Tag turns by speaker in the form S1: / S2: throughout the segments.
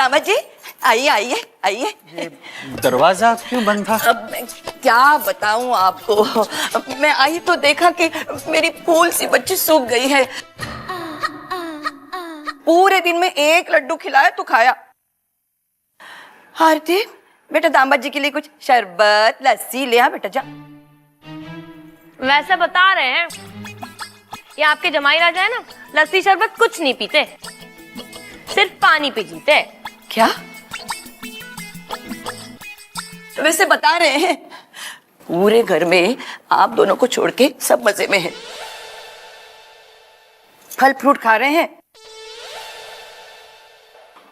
S1: दामाद जी आइए आइए आइए।
S2: दरवाजा क्यों बंद था?
S1: अब मैं क्या बताऊं आपको, मैं आई तो देखा कि मेरी फूल सी बच्ची सूख गई है। पूरे दिन में एक लड्डू खिलाया तो खाया। आरती बेटा दामाद जी के लिए कुछ शरबत लस्सी ले आ बेटा जा।
S3: वैसे बता रहे हैं ये आपके जमाई राजा है ना, लस्सी शरबत कुछ नहीं पीते, सिर्फ पानी पी जीते।
S1: क्या? वैसे बता रहे हैं पूरे घर में आप दोनों को छोड़ के सब मजे में हैं, फल फ्रूट खा रहे हैं,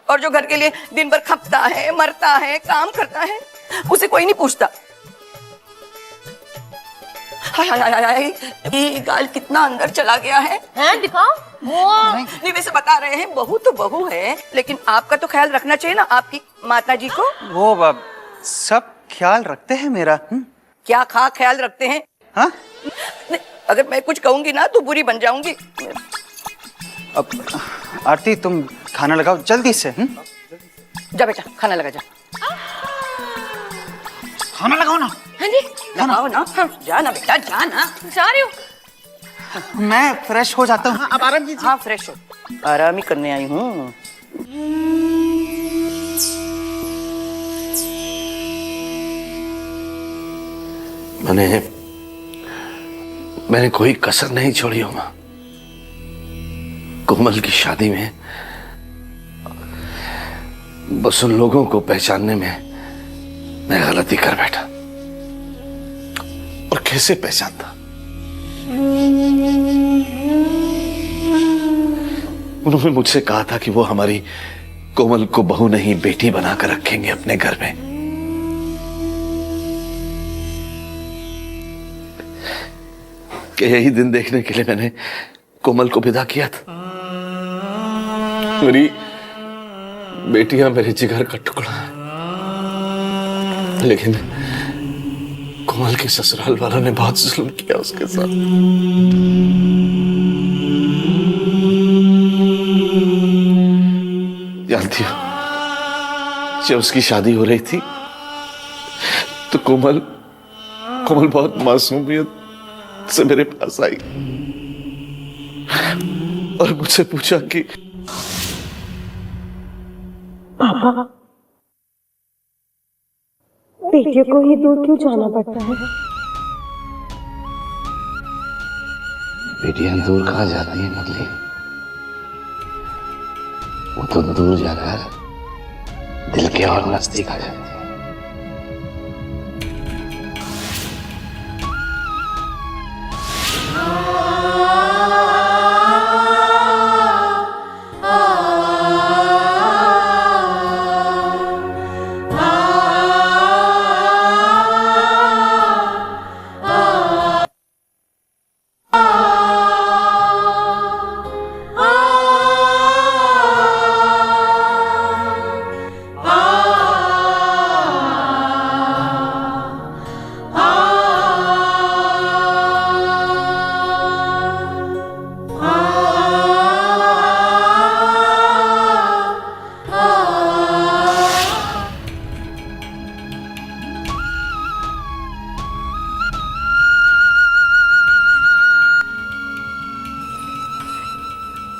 S1: और जो घर के लिए दिन भर खपता है, मरता है, काम करता है, उसे कोई नहीं पूछता। हाय हाय हाय हाय, ये गाल कितना अंदर चला गया है।
S3: हैं दिखाओ। वो
S1: नहीं वैसे बता रहे हैं बहू तो बहू है, लेकिन आपका तो ख्याल रखना चाहिए ना आपकी माता जी को।
S2: वो बाब सब ख्याल रखते हैं मेरा।
S1: क्या ख्याल रखते हैं?
S2: हाँ?
S1: अगर मैं कुछ कहूंगी ना तो बुरी बन जाऊंगी।
S2: अब आरती तुम खाना लगाओ जल्दी से।
S1: जा बेटा खाना लगा जा।
S2: खाना लगाओ ना।
S3: हाँ जी
S1: लगाओ ना। जा ना बेटा जा ना।
S3: जा रही हूँ।
S2: मैं फ्रेश हो जाता हूँ, अब आराम कीजिए।
S1: हाँ फ्रेश हो, आराम ही करने आई हूँ।
S4: मैंने कोई कसर नहीं छोड़ी हो माँ। कोमल की शादी में बस उन लोगों को पहचानने में मैं गलती कर बैठा। और कैसे पहचानता? उन्होंने मुझसे कहा था कि वो हमारी कोमल को बहू नहीं बेटी बनाकर रखेंगे अपने घर में। कि यही दिन देखने के लिए मैंने कोमल को विदा किया था। मेरी बेटियां मेरे जिगर का टुकड़ा है, लेकिन कोमल के ससुराल वालों ने बहुत जुल्म किया उसके साथ। जानती हो, जब उसकी शादी हो रही थी तो कोमल बहुत मासूमियत से मेरे पास आई और मुझसे पूछा कि
S5: पापा बेटियों को ही दूर क्यों जाना पड़ता है?
S4: बेटियां दूर कहाँ जाती हैं मुरली? वो तो दूर जाकर दिल के और नजदीक आ जाती है।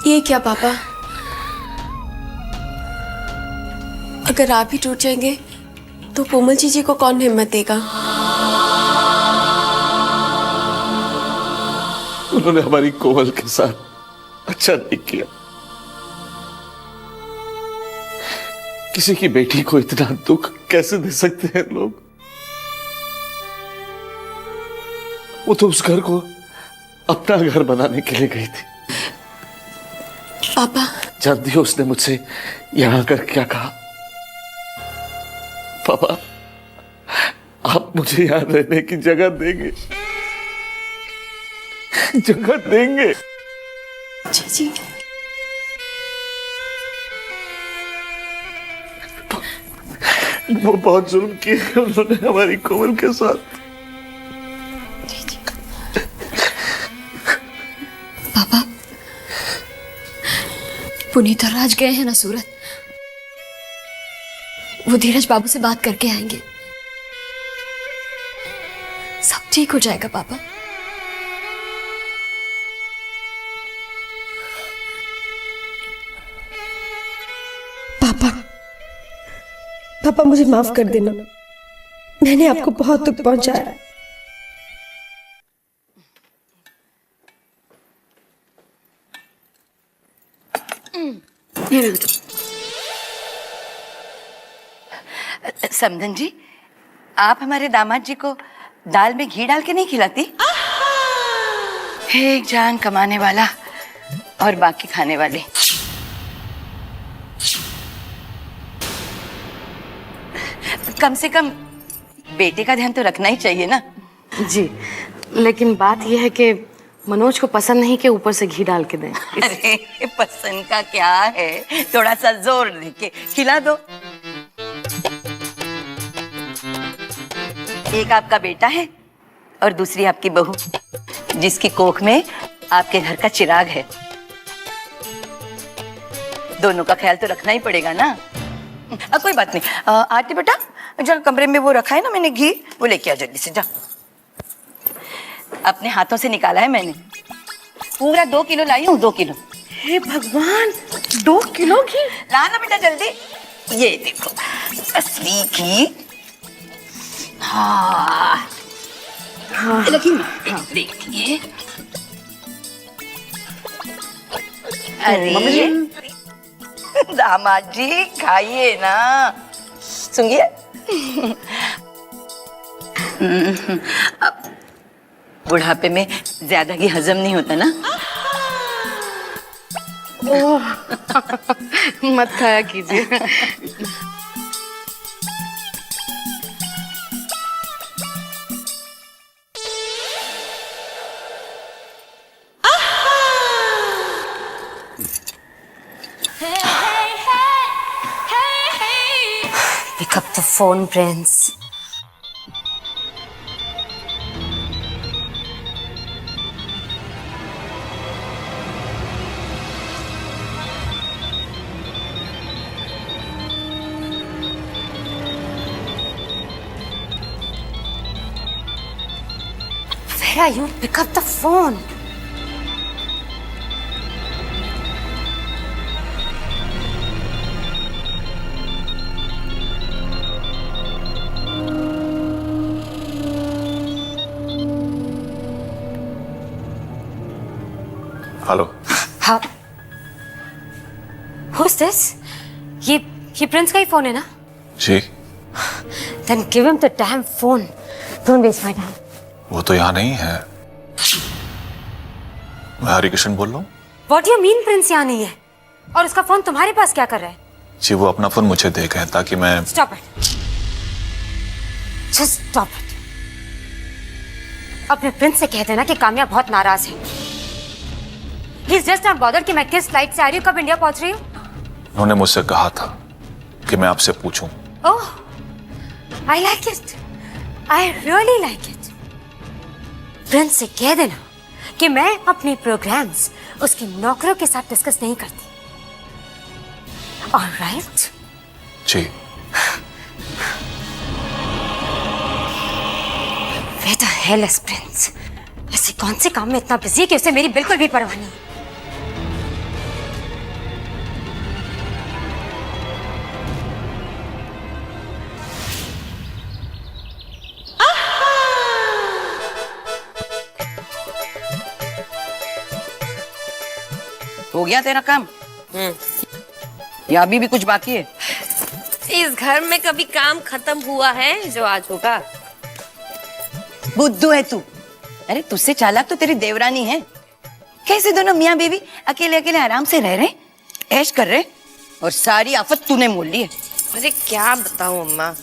S5: ये क्या पापा, अगर आप ही टूट जाएंगे तो कोमल जी को कौन हिम्मत देगा?
S4: उन्होंने हमारी कोमल के साथ अच्छा नहीं किया। किसी की बेटी को इतना दुख कैसे दे सकते हैं लोग? वो तो उस घर को अपना घर बनाने के लिए गई थी।
S5: पापा
S4: जानती हो उसने मुझसे यहां आकर क्या कहा? पापा आप मुझे यहां रहने की जगह देंगे? जगह देंगे?
S5: जी जी।
S4: वो बहुत जुल्म किए उन्होंने हमारी कोमल के साथ।
S5: पापा पुनीत राज गए हैं ना सूरत, वो धीरज बाबू से बात करके आएंगे। सब ठीक हो जाएगा पापा।
S6: पापा, पापा मुझे माफ कर देना, मैंने आपको बहुत दुख पहुंचाया।
S1: समधन जी, आप हमारे दामाद जी को दाल में घी डाल के नहीं खिलाती? एक जान कमाने वाला और बाकी खाने वाले। कम से कम बेटे का ध्यान तो रखना ही चाहिए ना।
S3: जी, लेकिन बात यह है कि मनोज को पसंद नहीं कि ऊपर से घी डाल के दें।
S1: अरे पसंद का क्या है, थोड़ा सा जोर देके खिला दो। एक आपका बेटा है और दूसरी आपकी बहू, जिसकी कोख में आपके घर का चिराग है। दोनों का ख्याल तो रखना ही पड़ेगा ना। कोई बात नहीं। आरती बेटा, जो कमरे में वो रखा है ना मैंने घी, वो लेके आ जल्दी से जा। अपने हाथों से निकाला है मैंने, पूरा 2 किलो लाई हूँ। 2 किलो।
S3: हे भगवान, 2 किलो घी?
S1: ला ना बेटा जल्दी। ये देखो असली घी। हाँ लेकिन देखिए, अरे दामाद जी खाइए ना, सुनिए। अब बुढ़ापे में ज्यादा घी हजम नहीं होता ना।
S3: मत खाया कीजिए।
S7: Pick up the phone, Prince. Where are you? Pick up the phone.
S4: Hello.
S7: हाँ। Who's this? ये प्रिंस का ही फोन है ना?
S4: जी।
S7: Then give him the damn phone. Don't waste my time.
S4: वो तो यहाँ नहीं है। मैं हरिकृष्ण बोल रहा हूँ।
S7: What do you mean Prince यहाँ नहीं है? और उसका फोन तुम्हारे पास क्या कर रहा है?
S4: जी, वो अपना फोन मुझे दे गए ताकि मैं।
S7: Stop it. Just stop it. अपने प्रिंस से कह देना कि काम्या बहुत नाराज है। He's just not bothered कि मैं किस फ्लाइट से आ रही हूँ, कब इंडिया पहुंच रही हूँ।
S4: उन्होंने मुझसे कहा था कि मैं आपसे पूछूं।
S7: Oh, I like it. I really like it. Prince से कह देना कि मैं अपने प्रोग्राम्स उसके नौकरों के साथ डिस्कस नहीं करती। All right?
S4: Ji.
S7: Where the hell is Prince? ऐसे कौन से काम में इतना बिजी है कि उसे मेरी बिल्कुल भी परवाह नहीं।
S1: हो गया तेरा काम? या अभी भी कुछ बाकी है?
S3: इस घर में कभी काम खत्म हुआ है जो आज होगा?
S1: बुद्धू है तू। अरे तुझसे चालाक तो तेरी देवरानी है। कैसे दोनों मियाँ बीवी अकेले अकेले आराम से रह रहे, ऐश कर रहे, और सारी आफत तूने मोल ली है।
S3: अरे क्या बताऊं अम्मा,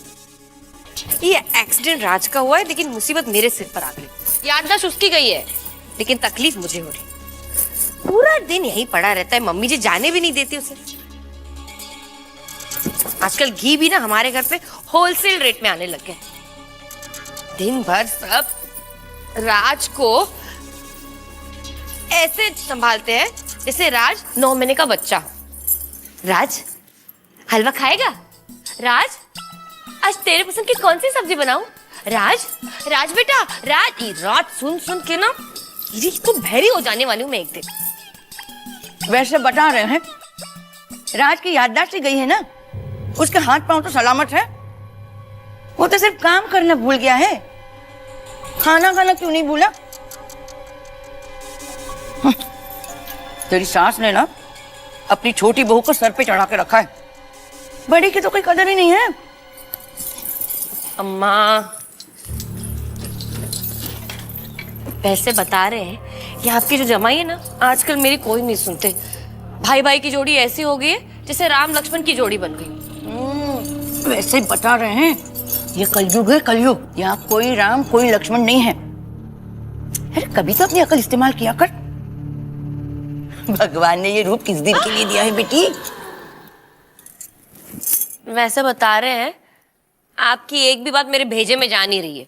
S3: ये एक्सीडेंट राज का हुआ है लेकिन मुसीबत मेरे सिर पर आ गई। याददाश्त उसकी गई है लेकिन तकलीफ मुझे हो रही। पूरा दिन यहीं पड़ा रहता है, मम्मी जी जाने भी नहीं देती उसे। आजकल घी भी ना हमारे घर पे होलसेल रेट में आने लग गए। दिन भर सब राज को ऐसे संभालते हैं जैसे राज 9 महीने का बच्चा हो। राज हलवा खाएगा? राज आज तेरे पसंद की कौन सी सब्जी बनाऊं? राज, राज बेटा, राज सुन सुन के ना इसको बहरी हो जाने वाली हूँ मैं एक दिन।
S1: वैसे बता रहे हैं, राज की याददाश्त ही गई है ना, उसके हाथ पांव तो सलामत है। वो तो सिर्फ काम करना भूल गया है, खाना खाना क्यों नहीं भूला? तेरी सास ने ना अपनी छोटी बहू को सर पे चढ़ा के रखा है, बड़ी की तो कोई कदर ही नहीं है।
S3: अम्मा वैसे बता रहे हैं कि आपकी जो जमाई है ना, आजकल मेरी कोई नहीं सुनते। भाई भाई की जोड़ी ऐसी हो गई है जैसे राम लक्ष्मण की जोड़ी बन गई।
S1: वैसे ही बता रहे हैं, ये कलयुग है, कलयुग। यहाँ कोई राम कोई लक्ष्मण नहीं है। अरे कभी तो अपनी अकल इस्तेमाल किया कर। भगवान ने ये रूप किस दिन के लिए दिया है बेटी?
S3: वैसे बता रहे हैं आपकी एक भी बात मेरे भेजे में जा नहीं रही है।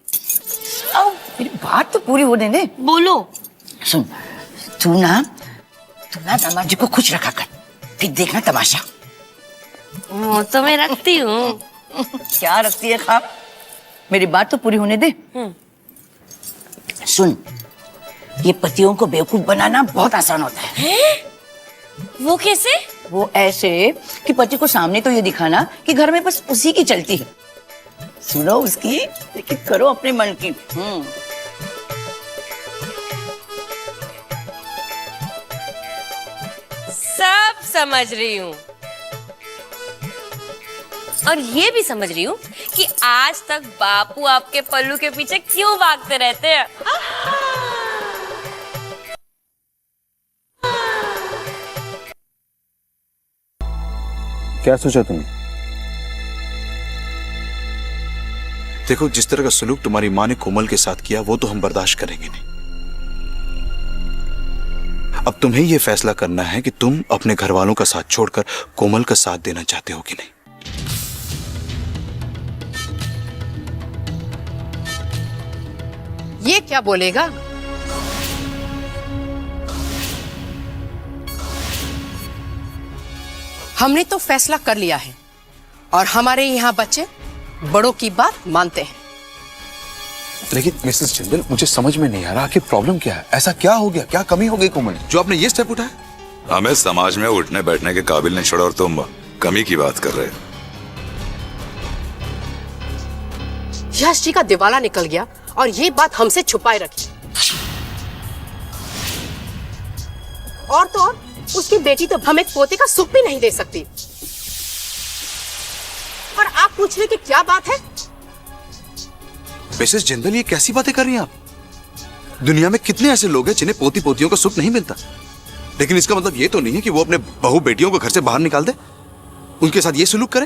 S1: आओ, मेरी बात तो पूरी हो देने।
S3: बोलो।
S1: सुन, तू ना दामाद जी को खुश रखा कर, फिर देखना तमाशा।
S3: वो तो मैं रखती हूँ।
S1: क्या रखती है खाब? मेरी बात तो पूरी होने दे। सुन, ये पतियों को बेवकूफ बनाना बहुत आसान होता है।
S3: वो कैसे?
S1: वो ऐसे कि पति को सामने तो ये दिखाना कि घर में बस उसी की चलती है, सुनो उसकी, लेकिन करो अपने मन की।
S3: सब समझ रही हूँ, और ये भी समझ रही हूँ कि आज तक बापू आपके पल्लू के पीछे क्यों भागते रहते हैं।
S8: क्या सोचा तुमने?
S9: देखो, जिस तरह का सलूक तुम्हारी माँ ने कोमल के साथ किया वो तो हम बर्दाश्त करेंगे नहीं। अब तुम्हें यह फैसला करना है कि तुम अपने घर वालों का साथ छोड़कर कोमल का साथ देना चाहते हो कि नहीं।
S10: ये क्या बोलेगा? हमने तो फैसला कर लिया है और हमारे यहाँ बच्चे बड़ों की बात मानते हैं।
S9: लेकिन मिसेस जिंदल, मुझे समझ में नहीं आ रहा आखिर प्रॉब्लम क्या है? ऐसा क्या हो गया, क्या कमी हो गई कोमल जो आपने ये स्टेप उठाया?
S11: हमें समाज में उठने बैठने के काबिल नहीं छोड़ा और तुम कमी की बात कर रहे हो।
S10: यश जी का दिवाला निकल गया और ये बात हमसे छुपाए रखी। और तो और उसकी बेटी तो हमें पोते का सुख भी नहीं दे सकती। और आप पूछ रहे कि क्या बात है?
S9: मिसेस जिंदल, ये कैसी बातें कर रही हैं आप? दुनिया में कितने ऐसे लोग हैं जिन्हें पोती पोतियों का सुख नहीं मिलता, लेकिन इसका मतलब ये तो नहीं है कि वो अपने बहू बेटियों को घर से बाहर निकाल दे, उनके साथ ये सलूक करे।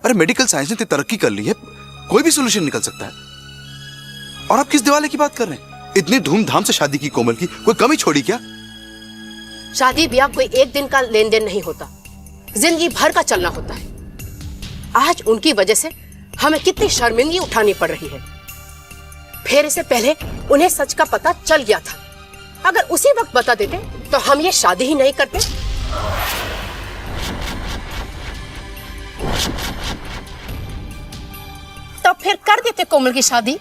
S9: अरे मेडिकल साइंस ने इतनी तरक्की कर ली है, कोई भी सोल्यूशन निकल सकता है। और आप किस दिवाले की बात कर रहे हैं? इतनी धूमधाम से शादी की कोमल की, कोई कमी छोड़ी क्या?
S10: शादी ब्याह कोई एक दिन का लेन देन नहीं होता, जिंदगी भर का चलना होता है। आज उनकी वजह से हमें कितनी शर्मिंदगी उठानी पड़ रही है। फेरे से पहले उन्हें सच का पता चल गया था। अगर उसी वक्त बता देते तो हम ये शादी ही नहीं करते। तो फिर कर देते कोमल की शादी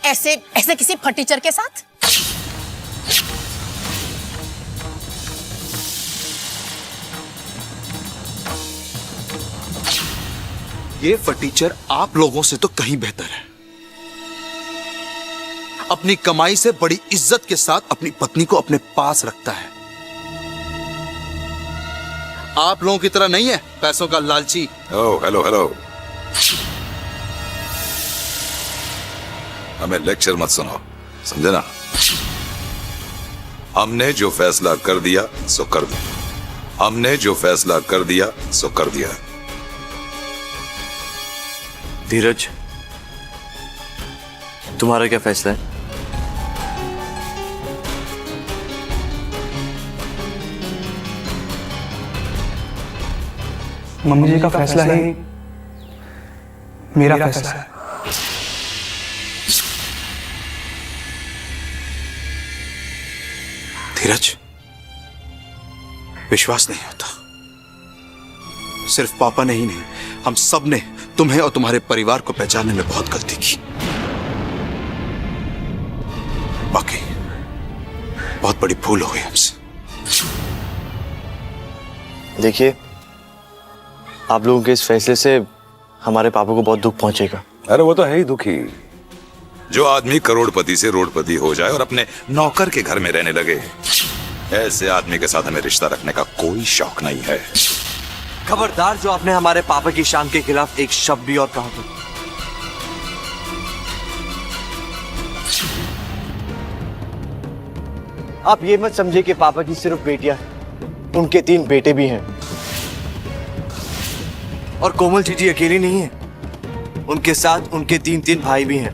S10: ऐसे ऐसे किसी फटीचर के साथ।
S9: ये फटीचर आप लोगों से तो कहीं बेहतर है। अपनी कमाई से बड़ी इज्जत के साथ अपनी पत्नी को अपने पास रखता है। आप लोगों की तरह नहीं है पैसों का लालची।
S11: ओह, हेलो हेलो, हमें लेक्चर मत सुनाओ, समझे ना? हमने जो फैसला कर दिया सो कर दिया। हमने जो फैसला कर दिया सो कर दिया।
S8: धीरज, तुम्हारा क्या फैसला है?
S2: मम्मी जी का फैसला है, मेरा फैसला है।
S9: धीरज, विश्वास नहीं होता। सिर्फ पापा ने ही नहीं, हम सब ने तुम्हें और तुम्हारे परिवार को पहचानने में बहुत गलती की। वाकई बहुत बड़ी भूल हो गई हमसे।
S8: देखिए, आप लोगों के इस फैसले से हमारे पापा को बहुत दुख पहुंचेगा।
S11: अरे वो तो है ही दुखी। जो आदमी करोड़पति से रोडपति हो जाए और अपने नौकर के घर में रहने लगे, ऐसे आदमी के साथ हमें रिश्ता रखने का कोई शौक नहीं है।
S8: खबरदार जो आपने हमारे पापा की शान के खिलाफ एक शब्द भी और कहा तो। आप ये मत समझे कि पापा की सिर्फ बेटियां हैं, उनके 3 बेटे भी हैं। और कोमल जीजी अकेली नहीं है, उनके साथ उनके 3 भाई भी हैं।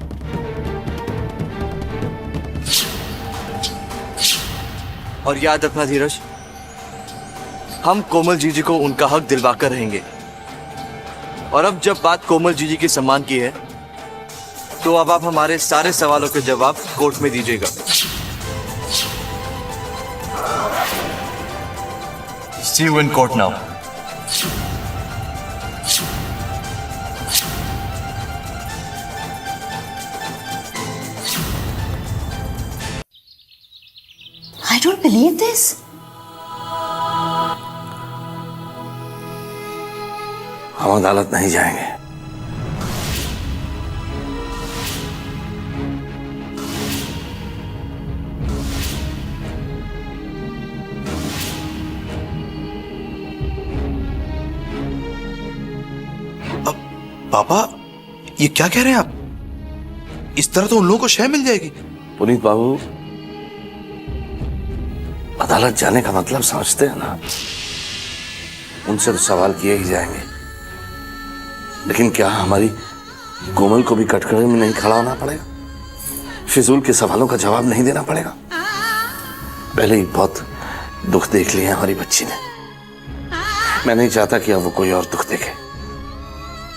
S8: और याद रखना धीरज, हम कोमल जीजी को उनका हक दिलवाकर रहेंगे। और अब जब बात कोमल जीजी के सम्मान की है, तो अब आप हमारे सारे सवालों के जवाब कोर्ट में दीजिएगा। See you in court now.
S1: I don't believe this.
S4: हम अदालत नहीं जाएंगे।
S9: पापा, ये क्या कह रहे हैं आप? इस तरह तो उन लोगों को शय मिल जाएगी।
S4: पुनीत बाबू, अदालत जाने का मतलब समझते हैं ना? उनसे तो सवाल किए ही जाएंगे, लेकिन क्या हमारी कोमल को भी कटघरे में नहीं खड़ा होना पड़ेगा? फिजूल के सवालों का जवाब नहीं देना पड़ेगा? पहले ही बहुत दुख देख लिया हमारी बच्ची ने। मैं नहीं चाहता कि अब वो कोई और दुख देखे।